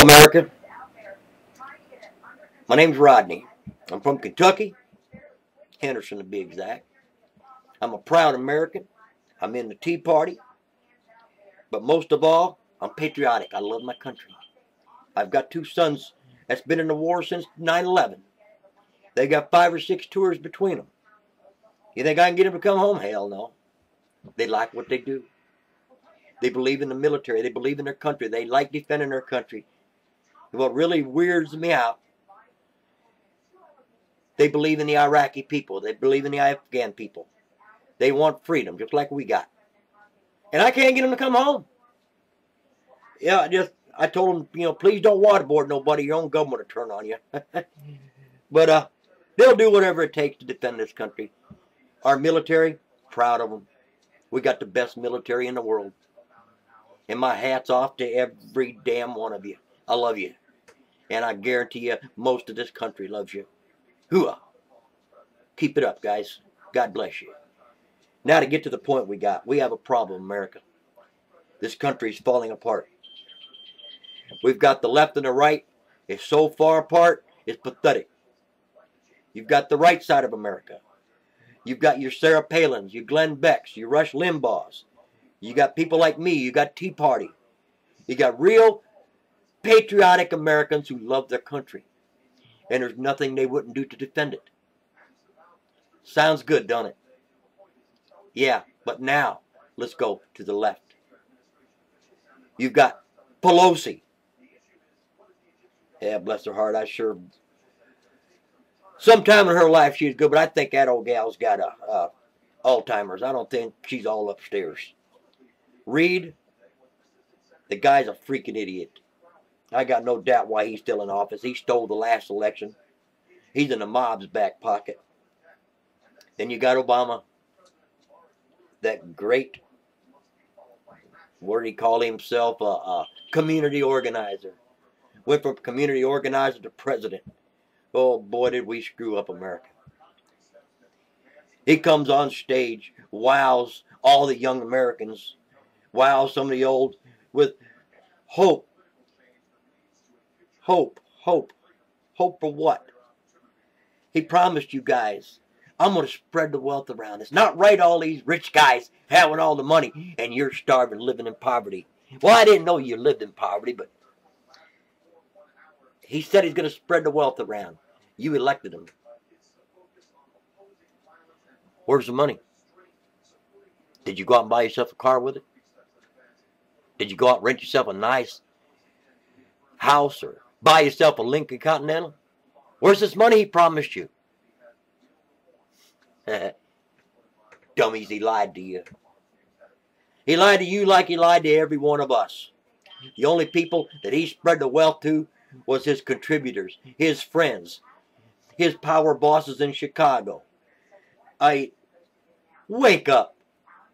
America. My name's Rodney. I'm from Kentucky, Henderson to be exact. I'm a proud American. I'm in the Tea Party. But most of all, I'm patriotic. I love my country. I've got two sons that's been in the war since 9/11. They got 5 or 6 tours between them. You think I can get them to come home? Hell no. They like what they do. They believe in the military. They believe in their country. They like defending their country. And what really weirds me out, they believe in the Iraqi people. They believe in the Afghan people. They want freedom, just like we got. And I can't get them to come home. Yeah, I told them, please don't waterboard nobody. Your own government will turn on you. But they'll do whatever it takes to defend this country. Our military, proud of them. We got the best military in the world. And my hat's off to every damn one of you. I love you. And I guarantee you, most of this country loves you. Hooah. Keep it up, guys. God bless you. Now to get to the point we got. We have a problem, America. This country's falling apart. We've got the left and the right. It's so far apart, it's pathetic. You've got the right side of America. You've got your Sarah Palins, your Glenn Becks, your Rush Limbaughs. You got people like me. You got Tea Party. You got real patriotic Americans who love their country. And there's nothing they wouldn't do to defend it. Sounds good, don't it? Yeah, but now, let's go to the left. You've got Pelosi. Yeah, bless her heart, I sure... Sometime in her life she was good, but I think that old gal's got Alzheimer's. I don't think she's all upstairs. Reid, the guy's a freaking idiot. I got no doubt why he's still in office. He stole the last election. He's in the mob's back pocket. Then you got Obama. That great, what did he call himself? A community organizer. Went from community organizer to president. Oh boy, did we screw up America. He comes on stage, wows all the young Americans, wows some of the old with hope. Hope, hope. Hope for what? He promised you guys, I'm going to spread the wealth around. It's not right all these rich guys having all the money and you're starving, living in poverty. Well, I didn't know you lived in poverty, but he said he's going to spread the wealth around. You elected him. Where's the money? Did you go out and buy yourself a car with it? Did you go out and rent yourself a nice house or buy yourself a Lincoln Continental? Where's this money he promised you? Dummies, he lied to you. He lied to you like he lied to every one of us. The only people that he spread the wealth to was his contributors, his friends, his power bosses in Chicago. Wake up.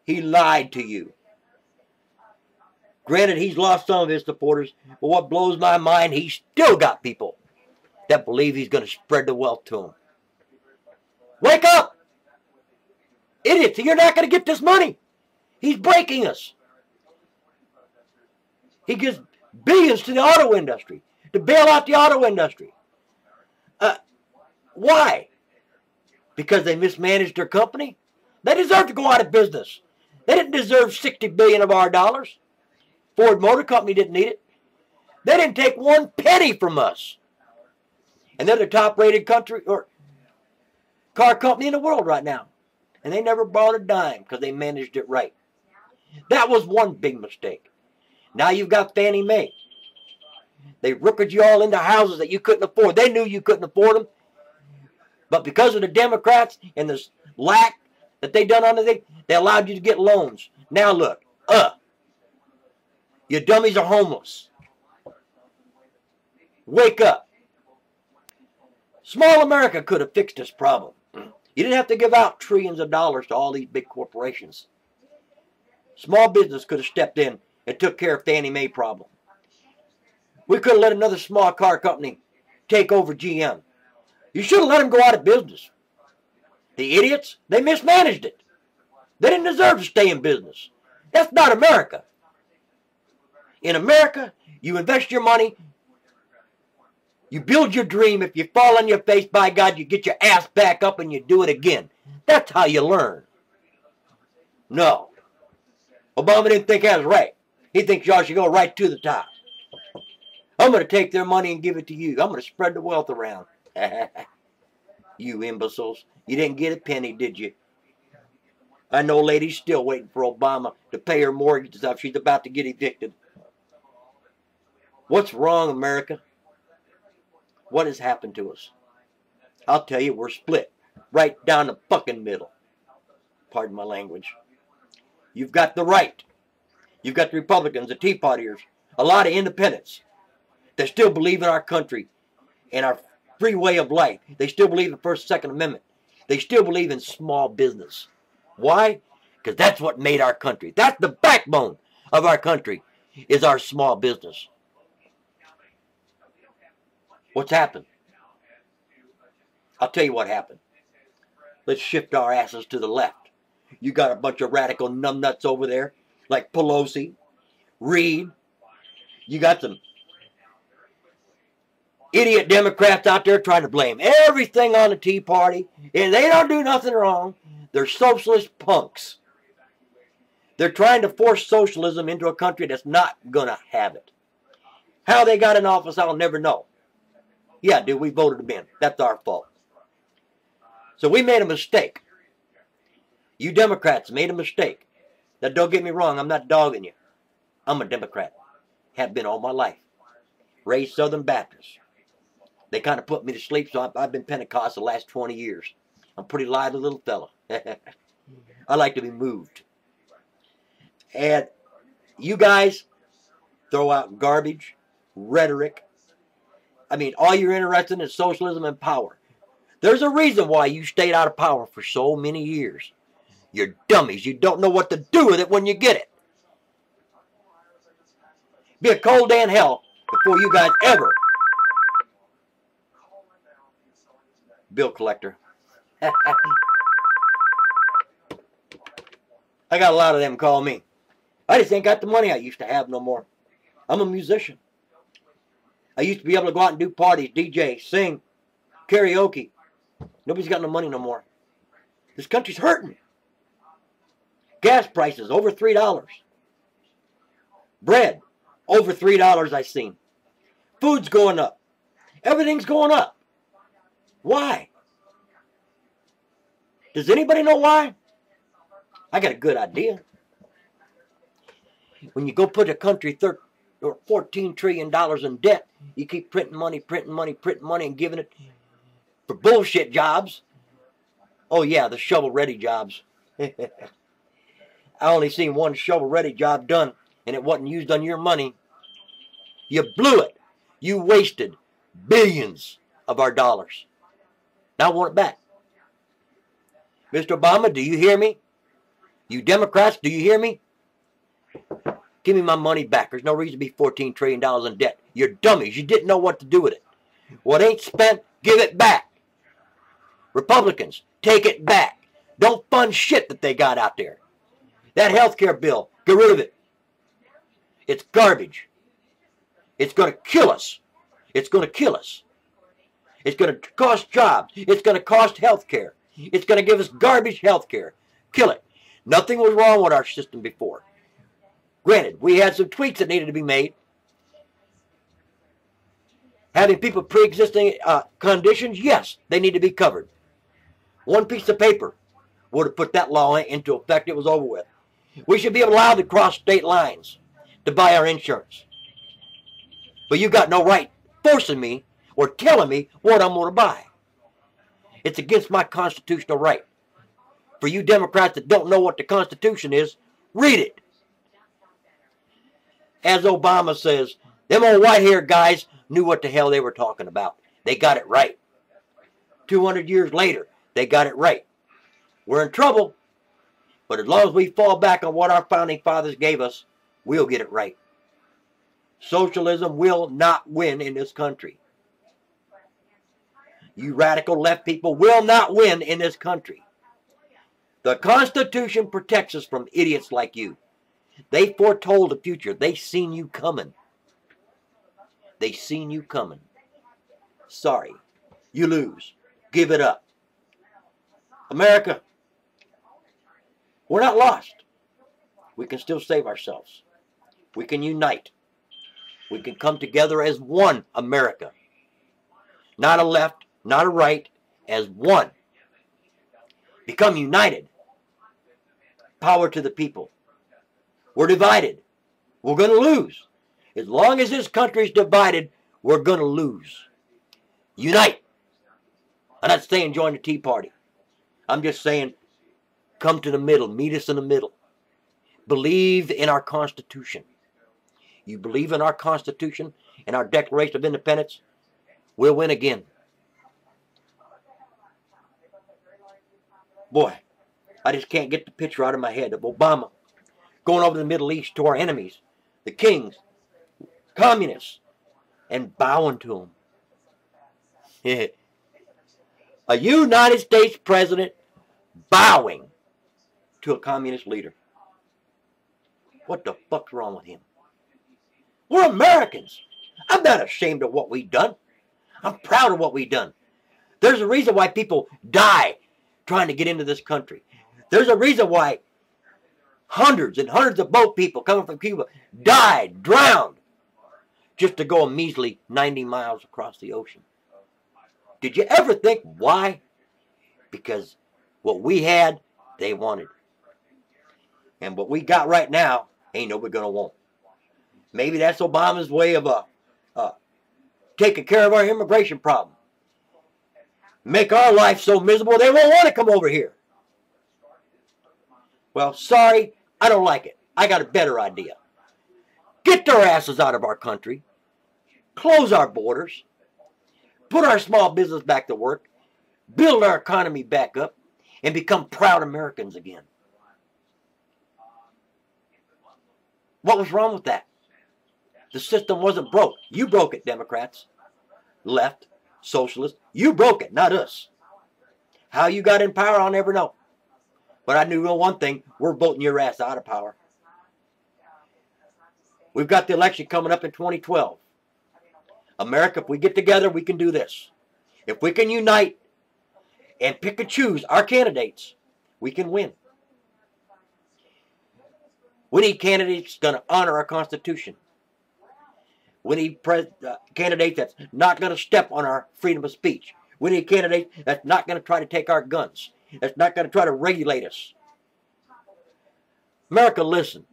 He lied to you. Granted, he's lost some of his supporters, but what blows my mind, he's still got people that believe he's going to spread the wealth to them. Wake up! Idiots, you're not going to get this money. He's breaking us. He gives billions to the auto industry, to bail out the auto industry. Why? Because they mismanaged their company? They deserve to go out of business. They didn't deserve $60 billion of our dollars. Ford Motor Company didn't need it. They didn't take 1 penny from us. And they're the top-rated country or car company in the world right now. And they never bought a dime because they managed it right. That was one big mistake. Now you've got Fannie Mae. They rookered you all into houses that you couldn't afford. They knew you couldn't afford them. But because of the Democrats and the lack that they done on the thing, they allowed you to get loans. Now look, you dummies are homeless. Wake up. Small America could have fixed this problem. You didn't have to give out trillions of dollars to all these big corporations. Small business could have stepped in and took care of Fannie Mae problem. We could have let another small car company take over GM. You should have let them go out of business. The idiots, they mismanaged it. They didn't deserve to stay in business. That's not America. In America, you invest your money You build your dream. If you fall on your face, by God, you get your ass back up and you do it again. That's how you learn. No. Obama didn't think that was right. He thinks y'all should go right to the top. I'm going to take their money and give it to you. I'm going to spread the wealth around. You imbeciles. You didn't get a penny, did you? I know a lady's still waiting for Obama to pay her mortgage and stuff. She's about to get evicted. What's wrong, America? What has happened to us? I'll tell you, we're split. Right down the fucking middle. Pardon my language. You've got the right. You've got the Republicans, the Tea Partiers, a lot of independents that still believe in our country and our free way of life. They still believe in the First and Second Amendment. They still believe in small business. Why? Because that's what made our country. That's the backbone of our country, is our small business. What's happened? I'll tell you what happened. Let's shift our asses to the left. You got a bunch of radical numbnuts over there, like Pelosi, Reid. You got some idiot Democrats out there trying to blame everything on the Tea Party, and they don't do nothing wrong. They're socialist punks. They're trying to force socialism into a country that's not going to have it. How they got in office, I'll never know. Yeah, dude, we voted them in. That's our fault. So we made a mistake. You Democrats made a mistake. Now, don't get me wrong, I'm not dogging you. I'm a Democrat. Have been all my life. Raised Southern Baptist. They kind of put me to sleep, so I've been Pentecostal the last 20 years. I'm a pretty lively little fella. I like to be moved. And you guys throw out garbage, rhetoric. I mean, all you're interested in is socialism and power. There's a reason why you stayed out of power for so many years. You're dummies. You don't know what to do with it when you get it. Be a cold day in hell before you guys ever. Bill collector. I got a lot of them call me. I just ain't got the money I used to have no more. I'm a musician. I used to be able to go out and do parties, DJ, sing, karaoke. Nobody's got no money no more. This country's hurting. Gas prices over $3. Bread over $3 I seen. Food's going up. Everything's going up. Why? Does anybody know why? I got a good idea. When you go put a country $14 trillion in debt, you keep printing money, and giving it for bullshit jobs. Oh yeah, the shovel-ready jobs. I only seen one shovel-ready job done, and it wasn't used on your money. You blew it. You wasted billions of our dollars. Now I want it back. Mr. Obama, do you hear me? You Democrats, do you hear me? Give me my money back. There's no reason to be $14 trillion in debt. You're dummies. You didn't know what to do with it. What ain't spent, give it back. Republicans, take it back. Don't fund shit that they got out there. That health care bill, get rid of it. It's garbage. It's going to kill us. It's going to kill us. It's going to cost jobs. It's going to cost health care. It's going to give us garbage health care. Kill it. Nothing was wrong with our system before. Granted, we had some tweaks that needed to be made. Having people pre-existing conditions, yes, they need to be covered. One piece of paper would have put that law into effect. It was over with. We should be allowed to cross state lines to buy our insurance. But you got no right forcing me or telling me what I'm going to buy. It's against my constitutional right. For you Democrats that don't know what the Constitution is, read it. As Obama says, them old white-haired guys knew what the hell they were talking about. They got it right. 200 years later, they got it right. We're in trouble, but as long as we fall back on what our founding fathers gave us, we'll get it right. Socialism will not win in this country. You radical left people will not win in this country. The Constitution protects us from idiots like you. They foretold the future. They seen you coming. They seen you coming. sorry. You lose. Give it up. America, we're not lost. We can still save ourselves. We can unite. We can come together as one America. Not a left, not a right, as one. Become united. Power to the people. We're divided. We're going to lose. As long as this country is divided, we're going to lose. Unite. I'm not saying join the Tea Party. I'm just saying come to the middle. Meet us in the middle. Believe in our Constitution. You believe in our Constitution and our Declaration of Independence, we'll win again. Boy, I just can't get the picture out of my head of Obama going over to the Middle East to our enemies, the kings, communists, and bowing to them. A United States president bowing to a communist leader. What the fuck's wrong with him? We're Americans. I'm not ashamed of what we've done. I'm proud of what we've done. There's a reason why people die trying to get into this country. There's a reason why hundreds and hundreds of boat people coming from Cuba died, drowned, just to go a measly 90 miles across the ocean. Did you ever think why? Because what we had, they wanted. And what we got right now, ain't nobody gonna want. Maybe that's Obama's way of taking care of our immigration problem. Make our life so miserable they won't want to come over here. Well, sorry, I don't like it. I got a better idea. Get their asses out of our country. Close our borders. Put our small business back to work. Build our economy back up. And become proud Americans again. What was wrong with that? The system wasn't broke. You broke it, Democrats. Left, socialists. You broke it, not us. How you got in power, I'll never know. But I knew one thing. We're voting your ass out of power. We've got the election coming up in 2012. America, if we get together, we can do this. If we can unite and pick and choose our candidates, we can win. We need candidates going to honor our Constitution. We need candidates that's not going to step on our freedom of speech. We need candidates that's not going to try to take our guns. That's not going to try to regulate us. America, listen.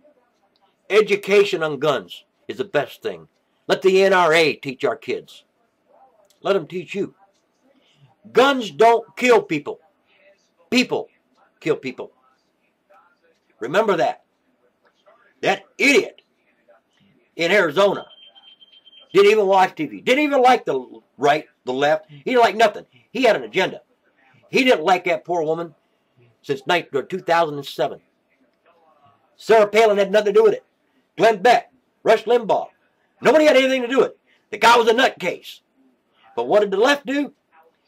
Education on guns is the best thing. Let the NRA teach our kids. Let them teach you. Guns don't kill people. People kill people. Remember that. That idiot in Arizona didn't even watch TV. Didn't even like the right, the left. He didn't like nothing. He had an agenda. He didn't like that poor woman since 2007. Sarah Palin had nothing to do with it. Glenn Beck, Rush Limbaugh. Nobody had anything to do with it. The guy was a nutcase. But what did the left do?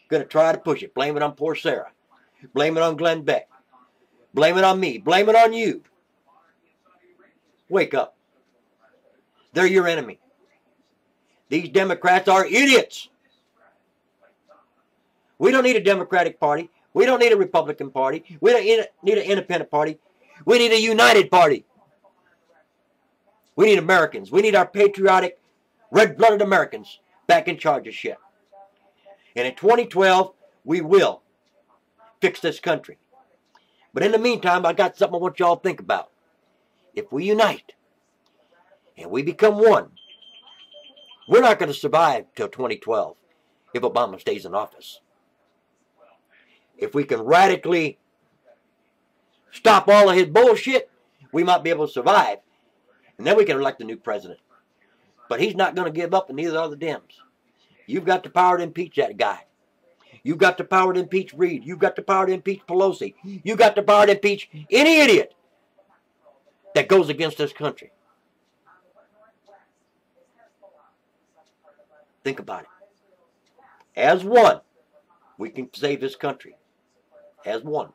Going to try to push it. Blame it on poor Sarah. Blame it on Glenn Beck. Blame it on me. Blame it on you. Wake up. They're your enemy. These Democrats are idiots. We don't need a Democratic Party. We don't need a Republican Party. We don't need an independent party. We need a united party. We need Americans. We need our patriotic, red-blooded Americans back in charge of shit. And in 2012, we will fix this country. But in the meantime, I got something I want y'all to think about. If we unite and we become one, we're not going to survive till 2012 if Obama stays in office. If we can radically stop all of his bullshit, we might be able to survive. And then we can elect a new president. But he's not going to give up, and neither are the Dems. You've got the power to impeach that guy. You've got the power to impeach Reid. You've got the power to impeach Pelosi. You've got the power to impeach any idiot that goes against this country. Think about it. As one, we can save this country. As one.